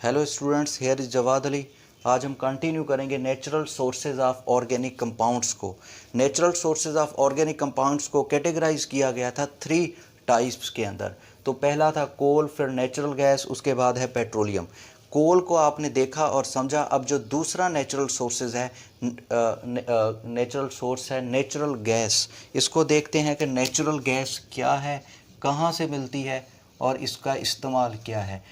Hello students, here is Jawad Ali. आज हम continue करेंगे natural sources of organic compounds को। Natural sources of organic compounds को कैटेगराइज किया गया था 3 टाइप्स के अंदर। तो पहला था कोल, फिर नेचुरल गैस, उसके बाद है पेट्रोलियम। कोल को आपने देखा और समझा। अब जो दूसरा नेचुरल सोर्सेज है, नेचुरल सोर्स है नेचुरल गैस। इसको देखते हैं कि नेचुरल गैस क्या है, कहाँ से मिलती है और इसका इस्तेमाल क्या है।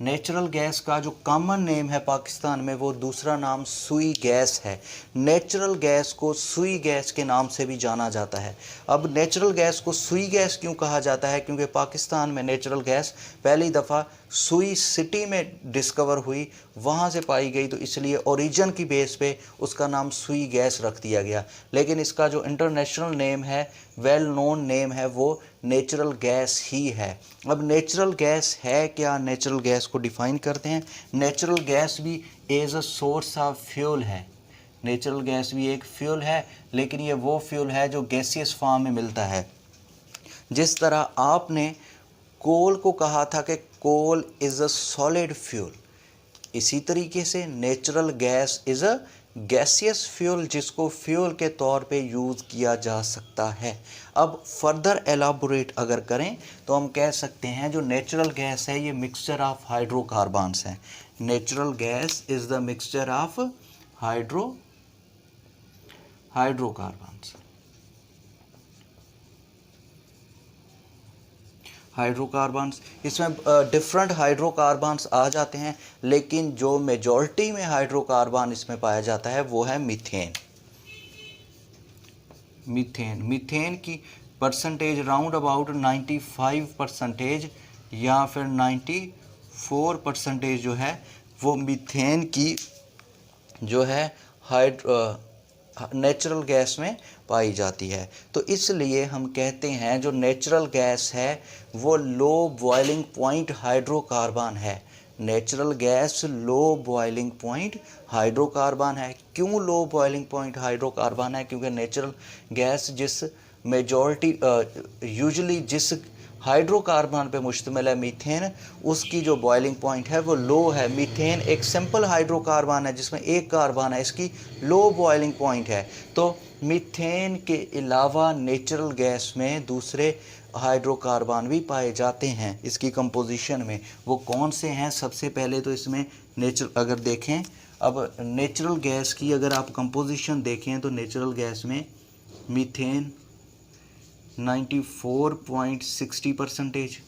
नेचुरल गैस का जो कॉमन नेम है पाकिस्तान में, वो दूसरा नाम सुई गैस है। नेचुरल गैस को सुई गैस के नाम से भी जाना जाता है। अब नेचुरल गैस को सुई गैस क्यों कहा जाता है? क्योंकि पाकिस्तान में नेचुरल गैस पहली दफ़ा सुई सिटी में डिस्कवर हुई, वहाँ से पाई गई, तो इसलिए ओरिजिन की बेस पे उसका नाम सुई गैस रख दिया गया। लेकिन इसका जो इंटरनेशनल नेम है, वेल नोन नेम है, वो नेचुरल गैस ही है। अब नेचुरल गैस है क्या? नेचुरल गैस को डिफाइन करते हैं। नेचुरल गैस भी as a source of fuel है। नेचुरल गैस भी एक फ्यूल है, लेकिन ये वो फ्यूल है जो गैसियस फॉर्म में मिलता है। जिस तरह आपने कोल को कहा था कि coal is a solid fuel, इसी तरीके से natural gas is a gaseous fuel, जिसको फ्यूल के तौर पे यूज़ किया जा सकता है। अब फर्दर एलाबोरेट अगर करें तो हम कह सकते हैं जो नेचुरल गैस है ये मिक्सचर ऑफ हाइड्रोकार्बन्स है। Natural gas is the mixture of hydrocarbons. इसमें डिफरेंट हाइड्रोकार्बन्स आ जाते हैं, लेकिन जो मेजॉरिटी में हाइड्रोकार्बन इसमें पाया जाता है वो है मीथेन। मीथेन की परसेंटेज राउंड अबाउट 95% या फिर 94% जो है वो मीथेन की जो है नेचुरल गैस में पाई जाती है। तो इसलिए हम कहते हैं जो नेचुरल गैस है वो लो बॉइलिंग पॉइंट हाइड्रोकार्बन है। Natural gas low boiling point hydrocarbon है। क्यों लो बॉइलिंग पॉइंट हाइड्रोकार्बन है? क्योंकि नेचुरल गैस जिस मेजॉरिटी यूजुअली जिस हाइड्रोकार्बन पे मुश्तमिल है मीथेन, उसकी जो बॉइलिंग पॉइंट है वो लो है। मीथेन एक सिंपल हाइड्रोकार्बन है जिसमें एक कार्बन है, इसकी लो बॉइलिंग पॉइंट है। तो मीथेन के अलावा नेचुरल गैस में दूसरे हाइड्रोकार्बन भी पाए जाते हैं इसकी कंपोजिशन में। वो कौन से हैं? सबसे पहले तो इसमें अगर देखें, अब नेचुरल गैस की अगर आप कंपोजिशन देखें तो नेचुरल गैस में मीथेन 94.60%,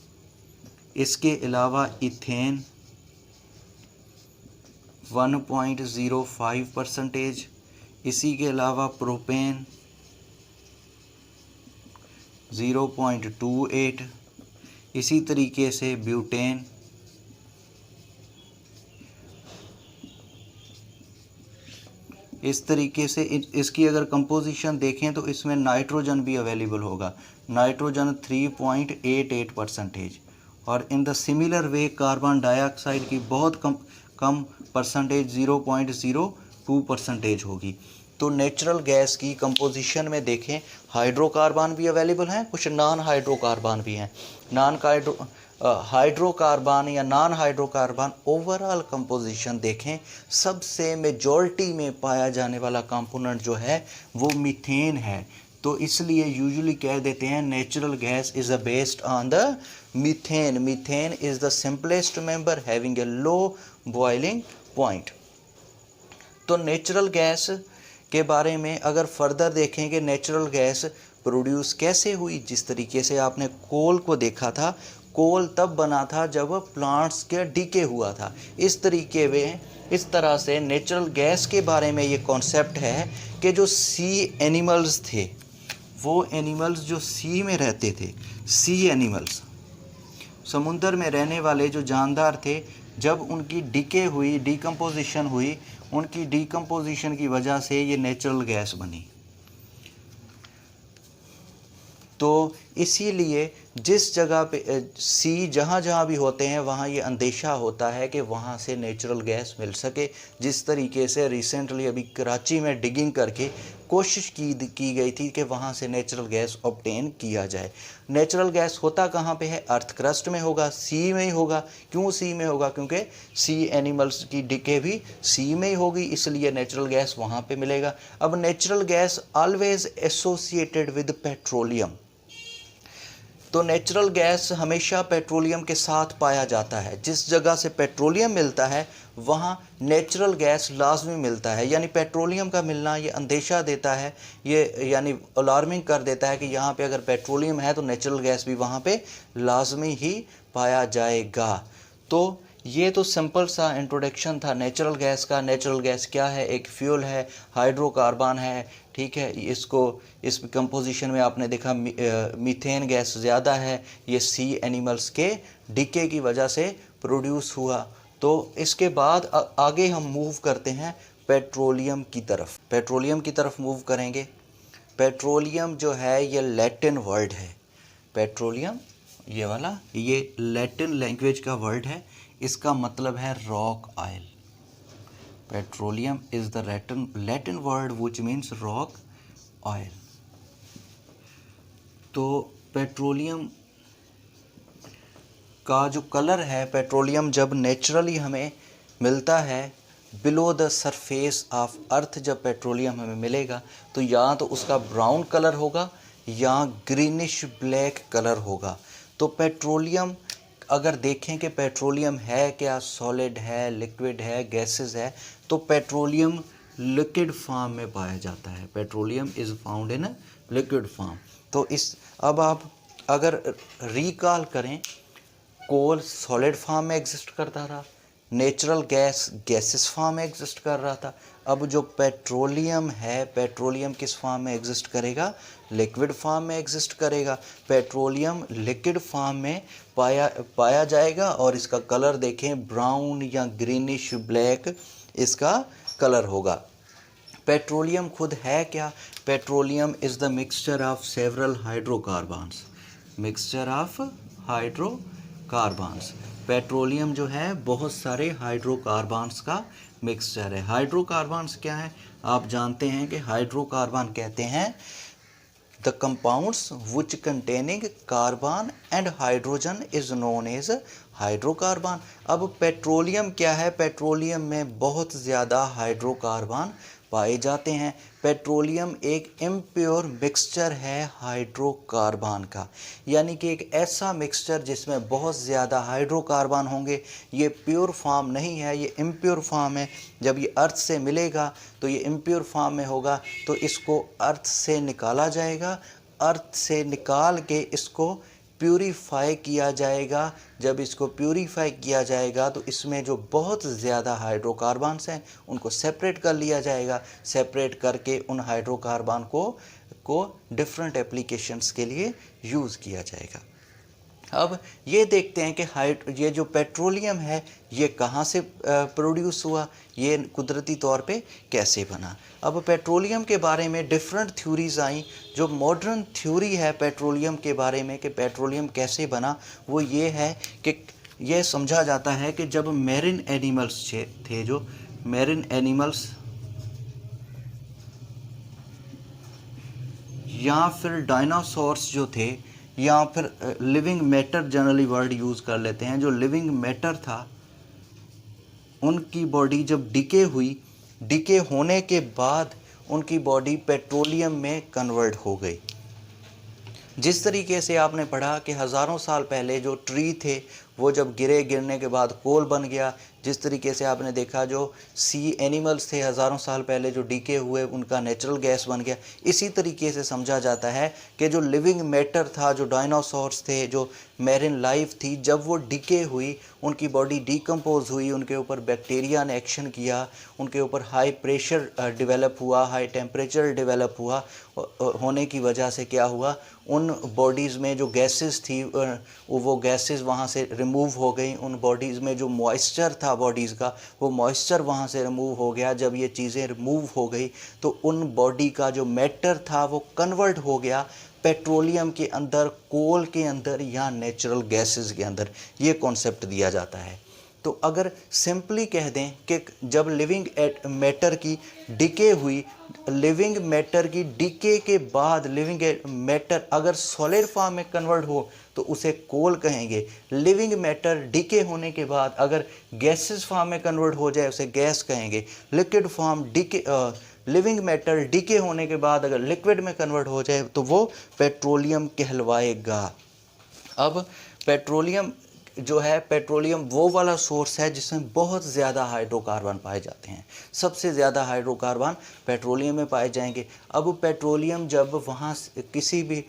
इसके अलावा इथेन 1.05%, इसी के अलावा प्रोपेन 0.28, इसी तरीके से ब्यूटेन, इस तरीके से इसकी अगर कंपोजिशन देखें तो इसमें नाइट्रोजन भी अवेलेबल होगा। नाइट्रोजन 3.88%, और in the similar way carbon dioxide की बहुत कम परसेंटेज 0.02% होगी। तो नेचुरल गैस की कंपोजिशन में देखें, हाइड्रोकार्बन भी अवेलेबल हैं, कुछ नॉन हाइड्रोकार्बन भी हैं। हाइड्रोकार्बन या नॉन हाइड्रोकार्बन ओवरऑल कंपोजिशन देखें, सबसे मेजॉरिटी में पाया जाने वाला कंपोनेंट जो है वो मीथेन है। तो इसलिए यूजुअली कह देते हैं natural gas is based on the methane. Methane is the simplest member having a low boiling point. तो नेचुरल गैस के बारे में अगर फर्दर देखें कि नेचुरल गैस प्रोड्यूस कैसे हुई, जिस तरीके से आपने कोल को देखा था, कोल तब बना था जब प्लांट्स के डीके हुआ था। इस तरह से नेचुरल गैस के बारे में ये कॉन्सेप्ट है कि जो सी एनिमल्स थे, वो एनिमल्स जो सी में रहते थे, सी एनिमल्स, समुंदर में रहने वाले जो जानदार थे, जब उनकी डीके हुई, डिकम्पोजिशन हुई, उनकी डिकम्पोजिशन की वजह से ये नेचुरल गैस बनी। तो इसीलिए जिस जगह पे सी जहाँ जहाँ भी होते हैं वहाँ ये अंदेशा होता है कि वहाँ से नेचुरल गैस मिल सके। जिस तरीके से रिसेंटली अभी कराची में डिगिंग करके कोशिश की गई थी कि वहाँ से नेचुरल गैस ऑब्टेन किया जाए। नेचुरल गैस होता कहाँ पे है? अर्थ क्रस्ट में होगा, सी में ही होगा। क्यों सी में होगा? क्योंकि सी एनिमल्स की डिके भी सी में ही होगी, इसलिए नेचुरल गैस वहाँ पे मिलेगा। अब natural gas always associated with petroleum, तो नेचुरल गैस हमेशा पेट्रोलियम के साथ पाया जाता है। जिस जगह से पेट्रोलियम मिलता है वहाँ नेचुरल गैस लाजमी मिलता है। यानी पेट्रोलियम का मिलना ये अंदेशा देता है, ये यानी अलार्मिंग कर देता है कि यहाँ पे अगर पेट्रोलियम है तो नेचुरल गैस भी वहाँ पे लाजमी ही पाया जाएगा। तो ये तो सिंपल सा इंट्रोडक्शन था नेचुरल गैस का। नेचुरल गैस क्या है? एक फ्यूल है, हाइड्रोकार्बन है, ठीक है। इसको इस कंपोजिशन में आपने देखा मीथेन गैस ज़्यादा है, ये सी एनिमल्स के डीके की वजह से प्रोड्यूस हुआ। तो इसके बाद आगे हम मूव करते हैं पेट्रोलियम की तरफ। पेट्रोलियम की तरफ मूव करेंगे। पेट्रोलियम जो है ये लैटिन वर्ड है। पेट्रोलियम ये वाला, ये लैटिन लैंग्वेज का वर्ड है। इसका मतलब है rock oil. Petroleum is the Latin word which means rock oil. तो पेट्रोलियम का जो कलर है, पेट्रोलियम जब नेचुरली हमें मिलता है below the surface of earth, जब पेट्रोलियम हमें मिलेगा तो या तो उसका ब्राउन कलर होगा या ग्रीनिश ब्लैक कलर होगा। तो पेट्रोलियम अगर देखें कि पेट्रोलियम है क्या, सॉलिड है, लिक्विड है, गैसेस है, तो पेट्रोलियम लिक्विड फॉर्म में पाया जाता है। Petroleum is found in liquid form. तो इस अब आप अगर रिकॉल करें, कोल सॉलिड फॉर्म में एग्जिस्ट करता था, नेचुरल गैस गैसेस फॉर्म में एग्जिस्ट कर रहा था। अब जो पेट्रोलियम है, पेट्रोलियम किस फॉर्म में एग्जिस्ट करेगा? लिक्विड फॉर्म में एग्जिस्ट करेगा। पेट्रोलियम लिक्विड फॉर्म में पाया जाएगा और इसका कलर देखें ब्राउन या ग्रीनिश ब्लैक इसका कलर होगा। पेट्रोलियम खुद है क्या? Petroleum is the mixture of several hydrocarbons. Mixture of hydrocarbons. Petroleum जो है बहुत सारे हाइड्रोकार्बन्स का मिक्सचर है। हाइड्रोकार्बन्स क्या है? आप जानते हैं कि हाइड्रोकार्बन कहते हैं the compounds which containing carbon and hydrogen is known as hydrocarbon. अब पेट्रोलियम क्या है? पेट्रोलियम में बहुत ज़्यादा हाइड्रोकार्बन पाए जाते हैं। पेट्रोलियम एक इम्प्योर मिक्सचर है हाइड्रोकार्बन का, यानी कि एक ऐसा मिक्सचर जिसमें बहुत ज़्यादा हाइड्रोकार्बन होंगे। ये प्योर फॉर्म नहीं है, ये इम्प्योर फॉर्म है। जब ये अर्थ से मिलेगा तो ये इम्प्योर फॉर्म में होगा, तो इसको अर्थ से निकाला जाएगा। अर्थ से निकाल के इसको प्यूरीफाई किया जाएगा। जब इसको प्यूरीफाई किया जाएगा तो इसमें जो बहुत ज़्यादा हाइड्रोकार्बन्स हैं उनको सेपरेट कर लिया जाएगा। सेपरेट करके उन हाइड्रोकार्बन को डिफरेंट एप्लीकेशंस के लिए यूज़ किया जाएगा। अब ये देखते हैं कि ये जो पेट्रोलियम है ये कहाँ से प्रोड्यूस हुआ, ये कुदरती तौर पे कैसे बना। अब पेट्रोलियम के बारे में डिफरेंट थ्योरीज़ आई। जो मॉडर्न थ्योरी है पेट्रोलियम के बारे में कि पेट्रोलियम कैसे बना, वो ये है कि ये समझा जाता है कि जब मैरिन एनिमल्स थे, जो मैरिन एनिमल्स या फिर डायनासोर्स जो थे, या फिर living matter generally word use कर लेते हैं, जो लिविंग मैटर था उनकी बॉडी जब डिके हुई, डिके होने के बाद उनकी बॉडी पेट्रोलियम में कन्वर्ट हो गई। जिस तरीके से आपने पढ़ा कि हज़ारों साल पहले जो ट्री थे वो जब गिरने के बाद कोल बन गया, जिस तरीके से आपने देखा जो सी एनिमल्स थे हज़ारों साल पहले जो डीके हुए उनका नेचुरल गैस बन गया, इसी तरीके से समझा जाता है कि जो लिविंग मैटर था, जो डायनासोर्स थे, जो मैरिन लाइफ थी, जब वो डीके हुई, उनकी बॉडी डिकम्पोज हुई, उनके ऊपर बैक्टीरिया ने एक्शन किया, उनके ऊपर हाई प्रेशर डेवलप हुआ, हाई टेम्परेचर डेवलप हुआ, होने की वजह से क्या हुआ, उन बॉडीज़ में जो गैसेस थी वो गैसेस वहाँ से रिमूव हो गई। उन बॉडीज़ में जो मॉइस्चर था बॉडीज़ का, वो मॉइस्चर वहाँ से रिमूव हो गया। जब ये चीज़ें रिमूव हो गई तो उन बॉडी का जो मैटर था वो कन्वर्ट हो गया। पेट्रोलियम के अंदर, कोल के अंदर या नेचुरल गैसेस के अंदर, ये कॉन्सेप्ट दिया जाता है। तो अगर सिंपली कह दें कि जब लिविंग मैटर की डिके हुई, लिविंग मैटर की डिके के बाद लिविंग मैटर अगर सॉलिड फॉर्म में कन्वर्ट हो तो उसे कोल कहेंगे। लिविंग मैटर डिके होने के बाद अगर गैसेस फॉर्म में कन्वर्ट हो जाए उसे गैस कहेंगे। Liquid form decay living matter decay होने के बाद अगर लिक्विड में कन्वर्ट हो जाए तो वो पेट्रोलियम कहलवाएगा। अब पेट्रोलियम जो है, पेट्रोलियम वो वाला सोर्स है जिसमें बहुत ज़्यादा हाइड्रोकार्बन पाए जाते हैं। सबसे ज़्यादा हाइड्रोकार्बन पेट्रोलियम में पाए जाएंगे। अब पेट्रोलियम जब वहाँ किसी भी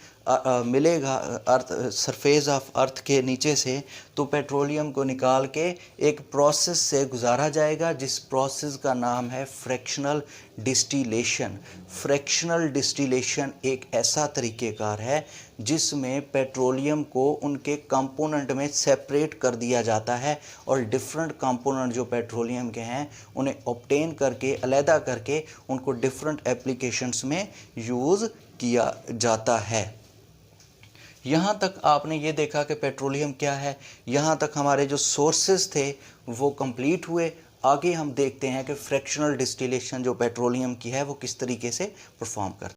मिलेगा अर्थ, सरफेस ऑफ अर्थ के नीचे से, तो पेट्रोलियम को निकाल के एक प्रोसेस से गुजारा जाएगा जिस प्रोसेस का नाम है फ्रैक्शनल डिस्टिलेशन। फ्रैक्शनल डिस्टिलेशन एक ऐसा तरीक़ेकार है जिसमें पेट्रोलियम को उनके कंपोनेंट में सेपरेट कर दिया जाता है और डिफरेंट कंपोनेंट जो पेट्रोलियम के हैं उन्हें ऑब्टेन करके, अलहदा करके उनको डिफरेंट एप्लीकेशंस में यूज़ किया जाता है। यहाँ तक आपने ये देखा कि पेट्रोलियम क्या है, यहाँ तक हमारे जो सोर्सेज थे वो कंप्लीट हुए। आगे हम देखते हैं कि फ्रैक्शनल डिस्टिलेशन जो पेट्रोलियम की है वो किस तरीके से परफॉर्म करती है।